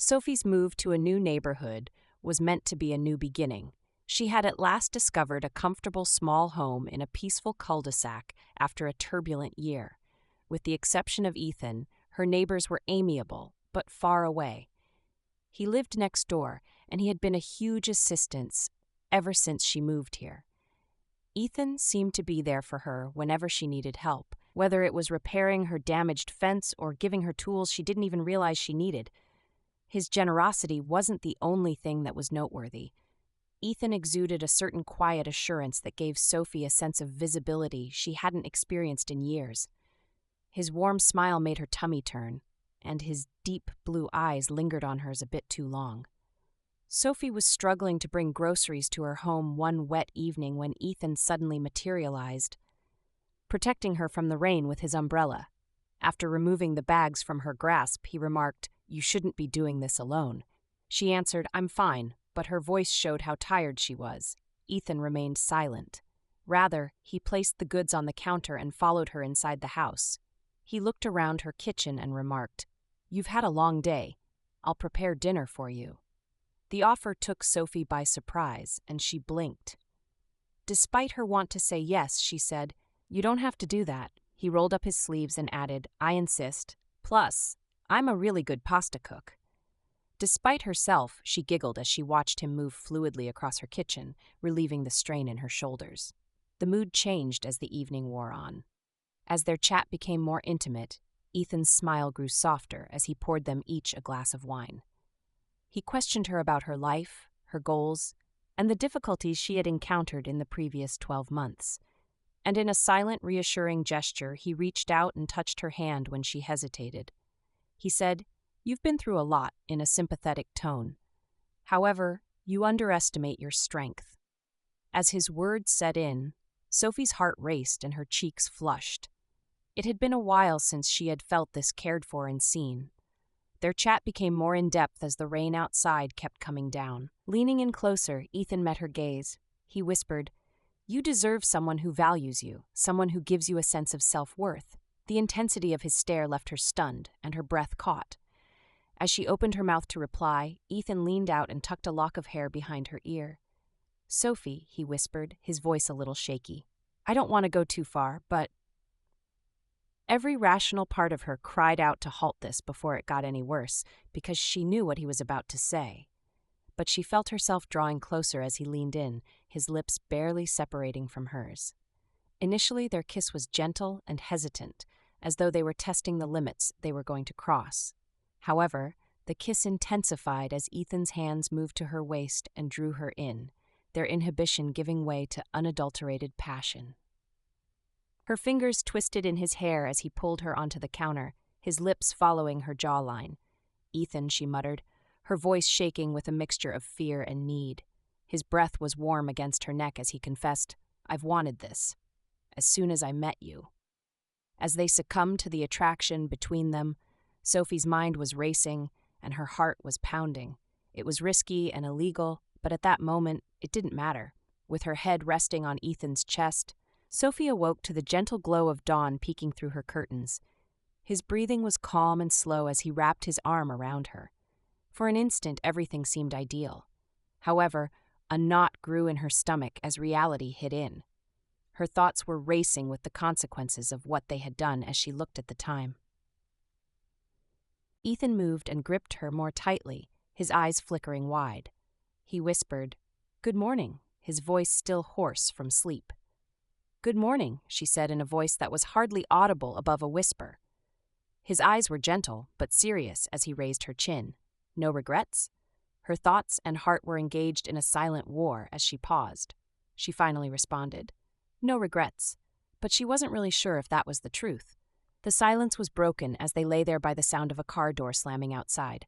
Sophie's move to a new neighborhood was meant to be a new beginning. She had at last discovered a comfortable small home in a peaceful cul-de-sac after a turbulent year. With the exception of Ethan, her neighbors were amiable, but far away. He lived next door, and he had been a huge assistance ever since she moved here. Ethan seemed to be there for her whenever she needed help, whether it was repairing her damaged fence or giving her tools she didn't even realize she needed. His generosity wasn't the only thing that was noteworthy. Ethan exuded a certain quiet assurance that gave Sophie a sense of visibility she hadn't experienced in years. His warm smile made her tummy turn, and his deep blue eyes lingered on hers a bit too long. Sophie was struggling to bring groceries to her home one wet evening when Ethan suddenly materialized, protecting her from the rain with his umbrella. After removing the bags from her grasp, he remarked, "You shouldn't be doing this alone." She answered, "I'm fine," but her voice showed how tired she was. Ethan remained silent. Rather, he placed the goods on the counter and followed her inside the house. He looked around her kitchen and remarked, "You've had a long day. I'll prepare dinner for you." The offer took Sophie by surprise, and she blinked. Despite her want to say yes, she said, "You don't have to do that." He rolled up his sleeves and added, "I insist. Plus, I'm a really good pasta cook." Despite herself, she giggled as she watched him move fluidly across her kitchen, relieving the strain in her shoulders. The mood changed as the evening wore on. As their chat became more intimate, Ethan's smile grew softer as he poured them each a glass of wine. He questioned her about her life, her goals, and the difficulties she had encountered in the previous 12 months. And in a silent, reassuring gesture, he reached out and touched her hand when she hesitated. He said, "You've been through a lot," in a sympathetic tone. "However, you underestimate your strength." As his words set in, Sophie's heart raced and her cheeks flushed. It had been a while since she had felt this cared for and seen. Their chat became more in-depth as the rain outside kept coming down. Leaning in closer, Ethan met her gaze. He whispered, "You deserve someone who values you, someone who gives you a sense of self-worth." The intensity of his stare left her stunned, and her breath caught. As she opened her mouth to reply, Ethan leaned out and tucked a lock of hair behind her ear. "Sophie," he whispered, his voice a little shaky. "I don't want to go too far, but—" Every rational part of her cried out to halt this before it got any worse, because she knew what he was about to say. But she felt herself drawing closer as he leaned in, his lips barely separating from hers. Initially, their kiss was gentle and hesitant, as though they were testing the limits they were going to cross. However, the kiss intensified as Ethan's hands moved to her waist and drew her in, their inhibition giving way to unadulterated passion. Her fingers twisted in his hair as he pulled her onto the counter, his lips following her jawline. "Ethan," she muttered, her voice shaking with a mixture of fear and need. His breath was warm against her neck as he confessed, "I've wanted this. As soon as I met you." As they succumbed to the attraction between them, Sophie's mind was racing and her heart was pounding. It was risky and illegal, but at that moment, it didn't matter. With her head resting on Ethan's chest, Sophie awoke to the gentle glow of dawn peeking through her curtains. His breathing was calm and slow as he wrapped his arm around her. For an instant, everything seemed ideal. However, a knot grew in her stomach as reality hit in. Her thoughts were racing with the consequences of what they had done as she looked at the time. Ethan moved and gripped her more tightly, his eyes flickering wide. He whispered, "Good morning," his voice still hoarse from sleep. "Good morning," she said in a voice that was hardly audible above a whisper. His eyes were gentle, but serious as he raised her chin. "No regrets?" Her thoughts and heart were engaged in a silent war as she paused. She finally responded, "No regrets," but she wasn't really sure if that was the truth. The silence was broken as they lay there by the sound of a car door slamming outside.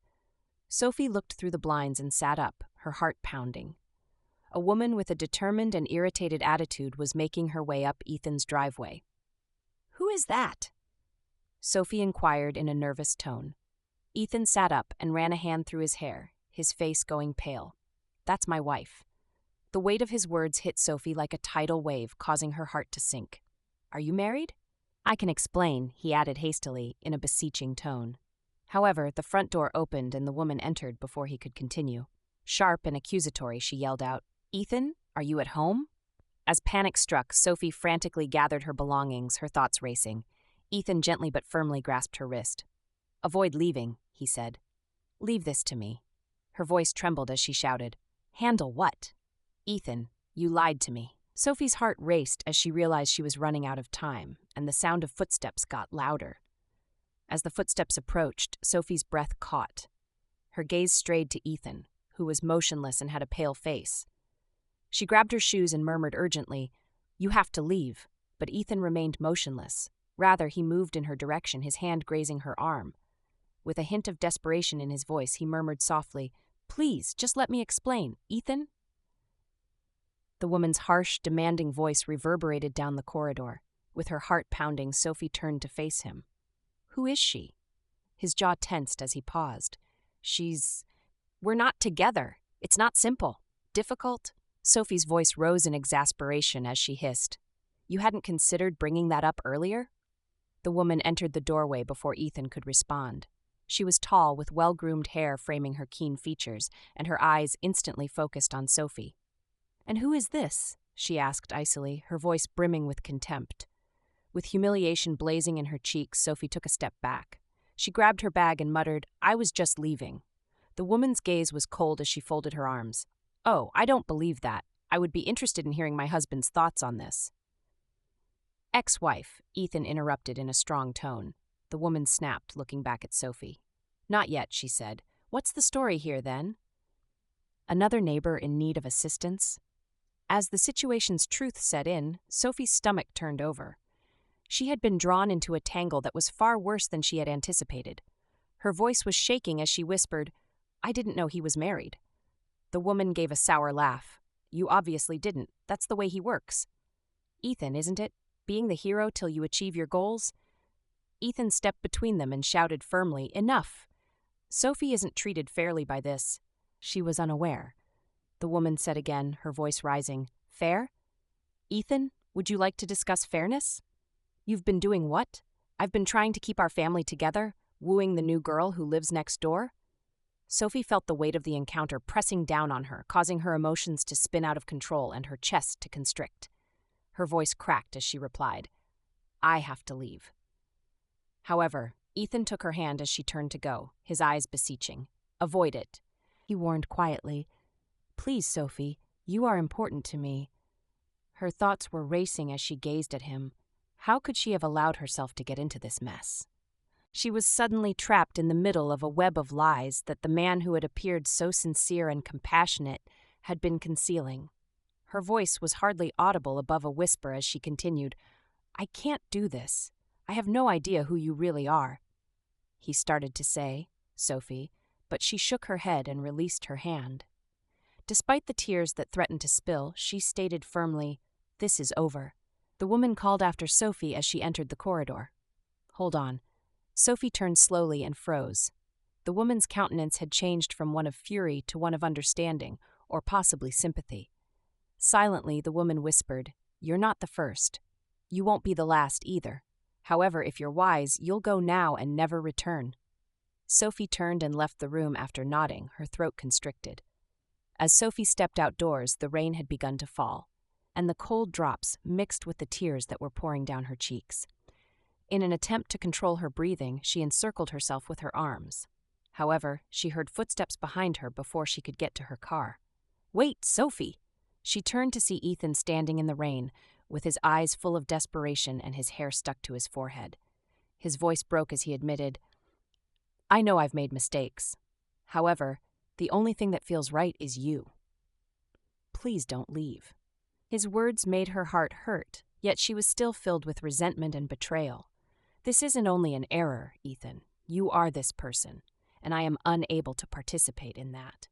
Sophie looked through the blinds and sat up, her heart pounding. A woman with a determined and irritated attitude was making her way up Ethan's driveway. "Who is that?" Sophie inquired in a nervous tone. Ethan sat up and ran a hand through his hair, his face going pale. "That's my wife." The weight of his words hit Sophie like a tidal wave, causing her heart to sink. "Are you married?" "I can explain," he added hastily, in a beseeching tone. However, the front door opened and the woman entered before he could continue. Sharp and accusatory, she yelled out, "Ethan, are you at home?" As panic struck, Sophie frantically gathered her belongings, her thoughts racing. Ethan gently but firmly grasped her wrist. "Avoid leaving," he said. "Leave this to me." Her voice trembled as she shouted, "Handle what?" "Ethan, you lied to me." Sophie's heart raced as she realized she was running out of time, and the sound of footsteps got louder. As the footsteps approached, Sophie's breath caught. Her gaze strayed to Ethan, who was motionless and had a pale face. She grabbed her shoes and murmured urgently, "You have to leave," but Ethan remained motionless. Rather, he moved in her direction, his hand grazing her arm. With a hint of desperation in his voice, he murmured softly, "Please, just let me explain, Ethan." The woman's harsh, demanding voice reverberated down the corridor. With her heart pounding, Sophie turned to face him. "Who is she?" His jaw tensed as he paused. We're not together. It's not simple. Difficult?" Sophie's voice rose in exasperation as she hissed, "You hadn't considered bringing that up earlier?" The woman entered the doorway before Ethan could respond. She was tall, with well-groomed hair framing her keen features, and her eyes instantly focused on Sophie. "And who is this?" she asked icily, her voice brimming with contempt. With humiliation blazing in her cheeks, Sophie took a step back. She grabbed her bag and muttered, "I was just leaving." The woman's gaze was cold as she folded her arms. "Oh, I don't believe that. I would be interested in hearing my husband's thoughts on this." "Ex-wife," Ethan interrupted in a strong tone. The woman snapped, looking back at Sophie. "Not yet," she said. "What's the story here, then?" Another neighbor in need of assistance? As the situation's truth set in, Sophie's stomach turned over. She had been drawn into a tangle that was far worse than she had anticipated. Her voice was shaking as she whispered, "I didn't know he was married." The woman gave a sour laugh. "You obviously didn't. That's the way he works." "Ethan, isn't it? Being the hero till you achieve your goals?" Ethan stepped between them and shouted firmly, "Enough! Sophie isn't treated fairly by this." She was unaware. The woman said again, her voice rising, "Fair? Ethan, would you like to discuss fairness?" "You've been doing what?" "I've been trying to keep our family together, wooing the new girl who lives next door." Sophie felt the weight of the encounter pressing down on her, causing her emotions to spin out of control and her chest to constrict. Her voice cracked as she replied, "I have to leave." However, Ethan took her hand as she turned to go, his eyes beseeching. "Avoid it," he warned quietly. "Please, Sophie, you are important to me." Her thoughts were racing as she gazed at him. How could she have allowed herself to get into this mess? She was suddenly trapped in the middle of a web of lies that the man who had appeared so sincere and compassionate had been concealing. Her voice was hardly audible above a whisper as she continued, "I can't do this. I have no idea who you really are." He started to say, "Sophie," but she shook her head and released her hand. Despite the tears that threatened to spill, she stated firmly, "This is over." The woman called after Sophie as she entered the corridor. "Hold on." Sophie turned slowly and froze. The woman's countenance had changed from one of fury to one of understanding, or possibly sympathy. Silently, the woman whispered, "You're not the first. You won't be the last either. However, if you're wise, you'll go now and never return." Sophie turned and left the room after nodding, her throat constricted. As Sophie stepped outdoors, the rain had begun to fall, and the cold drops mixed with the tears that were pouring down her cheeks. In an attempt to control her breathing, she encircled herself with her arms. However, she heard footsteps behind her before she could get to her car. "Wait, Sophie!" She turned to see Ethan standing in the rain, with his eyes full of desperation and his hair stuck to his forehead. His voice broke as he admitted, "I know I've made mistakes. However, the only thing that feels right is you. Please don't leave." His words made her heart hurt, yet she was still filled with resentment and betrayal. "This isn't only an error, Ethan. You are this person, and I am unable to participate in that."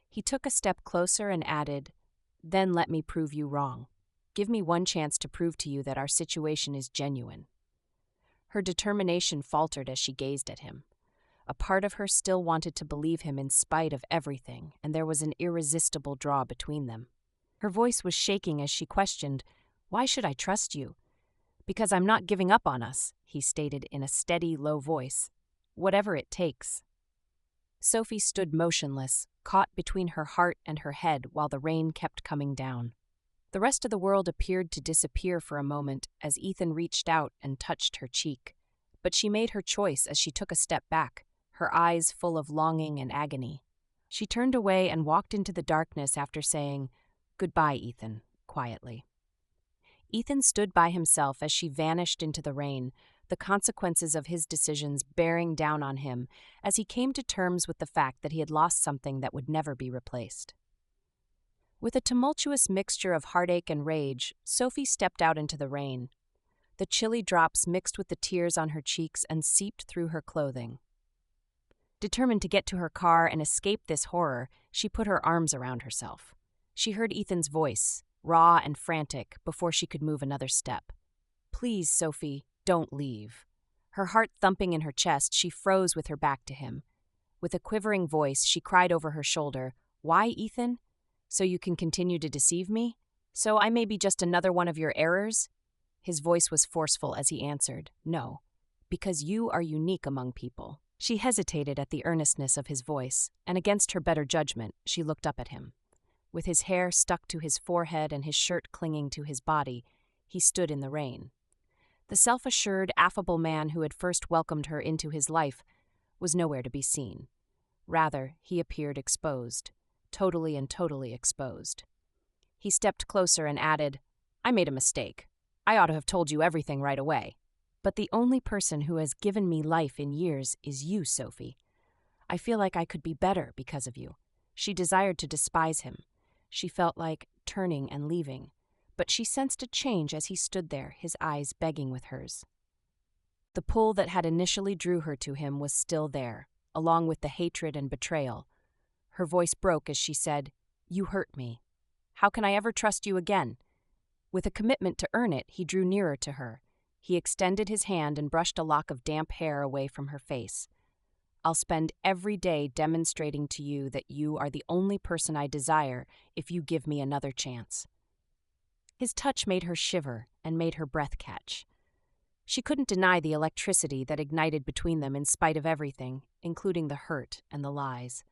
He took a step closer and added, "Then let me prove you wrong. Give me one chance to prove to you that our situation is genuine." Her determination faltered as she gazed at him. A part of her still wanted to believe him in spite of everything, and there was an irresistible draw between them. Her voice was shaking as she questioned, "Why should I trust you?" "Because I'm not giving up on us," he stated in a steady, low voice. Whatever it takes. Sophie stood motionless, caught between her heart and her head while the rain kept coming down. The rest of the world appeared to disappear for a moment as Ethan reached out and touched her cheek. But she made her choice as she took a step back, her eyes full of longing and agony. She turned away and walked into the darkness after saying, "Goodbye, Ethan," quietly. Ethan stood by himself as she vanished into the rain, the consequences of his decisions bearing down on him as he came to terms with the fact that he had lost something that would never be replaced. With a tumultuous mixture of heartache and rage, Sophie stepped out into the rain. The chilly drops mixed with the tears on her cheeks and seeped through her clothing. Determined to get to her car and escape this horror, she put her arms around herself. She heard Ethan's voice, raw and frantic, before she could move another step. "Please, Sophie, don't leave." Her heart thumping in her chest, she froze with her back to him. With a quivering voice, she cried over her shoulder, "Why, Ethan? So you can continue to deceive me? So I may be just another one of your errors?" His voice was forceful as he answered, "No, because you are unique among people." She hesitated at the earnestness of his voice, and against her better judgment, she looked up at him. With his hair stuck to his forehead and his shirt clinging to his body, he stood in the rain. The self-assured, affable man who had first welcomed her into his life was nowhere to be seen. Rather, he appeared exposed. Totally and totally exposed. He stepped closer and added, "I made a mistake. I ought to have told you everything right away. But the only person who has given me life in years is you, Sophie. I feel like I could be better because of you." She desired to despise him. She felt like turning and leaving, but she sensed a change as he stood there, his eyes begging with hers. The pull that had initially drew her to him was still there, along with the hatred and betrayal. Her voice broke as she said, "You hurt me. How can I ever trust you again?" With a commitment to earn it, he drew nearer to her. He extended his hand and brushed a lock of damp hair away from her face. "I'll spend every day demonstrating to you that you are the only person I desire if you give me another chance." His touch made her shiver and made her breath catch. She couldn't deny the electricity that ignited between them in spite of everything, including the hurt and the lies.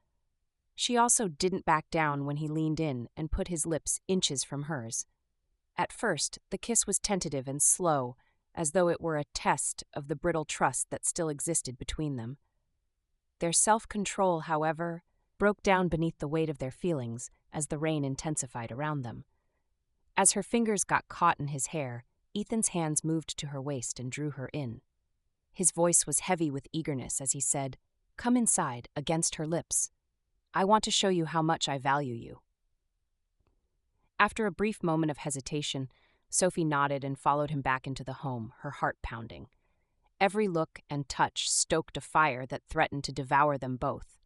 She also didn't back down when he leaned in and put his lips inches from hers. At first, the kiss was tentative and slow, as though it were a test of the brittle trust that still existed between them. Their self-control, however, broke down beneath the weight of their feelings as the rain intensified around them. As her fingers got caught in his hair, Ethan's hands moved to her waist and drew her in. His voice was heavy with eagerness as he said, "Come inside," against her lips. "I want to show you how much I value you." After a brief moment of hesitation, Sophie nodded and followed him back into the home, her heart pounding. Every look and touch stoked a fire that threatened to devour them both,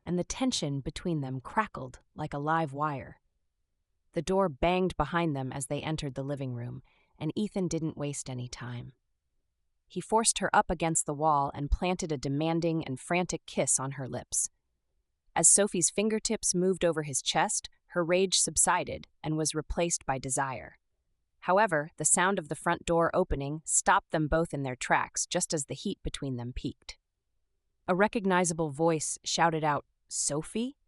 and the tension between them crackled like a live wire. The door banged behind them as they entered the living room, and Ethan didn't waste any time. He forced her up against the wall and planted a demanding and frantic kiss on her lips. As Sophie's fingertips moved over his chest, her rage subsided and was replaced by desire. However, the sound of the front door opening stopped them both in their tracks just as the heat between them peaked. A recognizable voice shouted out, "Sophie?"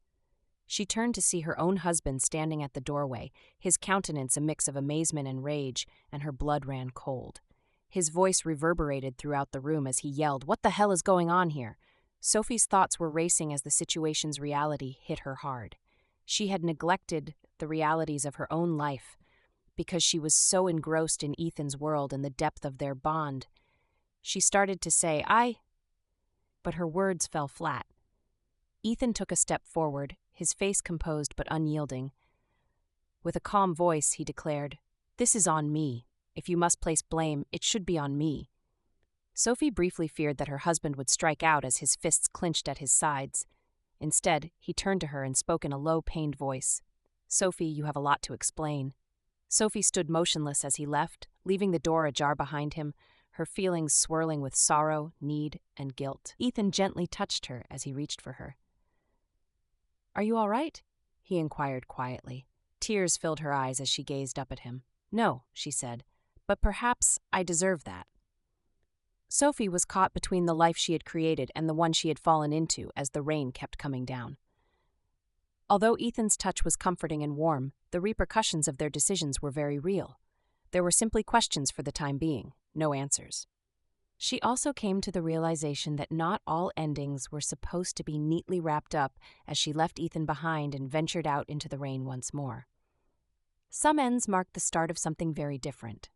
She turned to see her own husband standing at the doorway, his countenance a mix of amazement and rage, and her blood ran cold. His voice reverberated throughout the room as he yelled, "What the hell is going on here?" Sophie's thoughts were racing as the situation's reality hit her hard. She had neglected the realities of her own life because she was so engrossed in Ethan's world and the depth of their bond. She started to say, but her words fell flat. Ethan took a step forward, his face composed but unyielding. With a calm voice, he declared, "This is on me. If you must place blame, it should be on me." Sophie briefly feared that her husband would strike out as his fists clenched at his sides. Instead, he turned to her and spoke in a low, pained voice. "Sophie, you have a lot to explain." Sophie stood motionless as he left, leaving the door ajar behind him, her feelings swirling with sorrow, need, and guilt. Ethan gently touched her as he reached for her. "Are you all right?" he inquired quietly. Tears filled her eyes as she gazed up at him. "No," she said, "but perhaps I deserve that." Sophie was caught between the life she had created and the one she had fallen into as the rain kept coming down. Although Ethan's touch was comforting and warm, the repercussions of their decisions were very real. There were simply questions for the time being, no answers. She also came to the realization that not all endings were supposed to be neatly wrapped up as she left Ethan behind and ventured out into the rain once more. Some ends marked the start of something very different.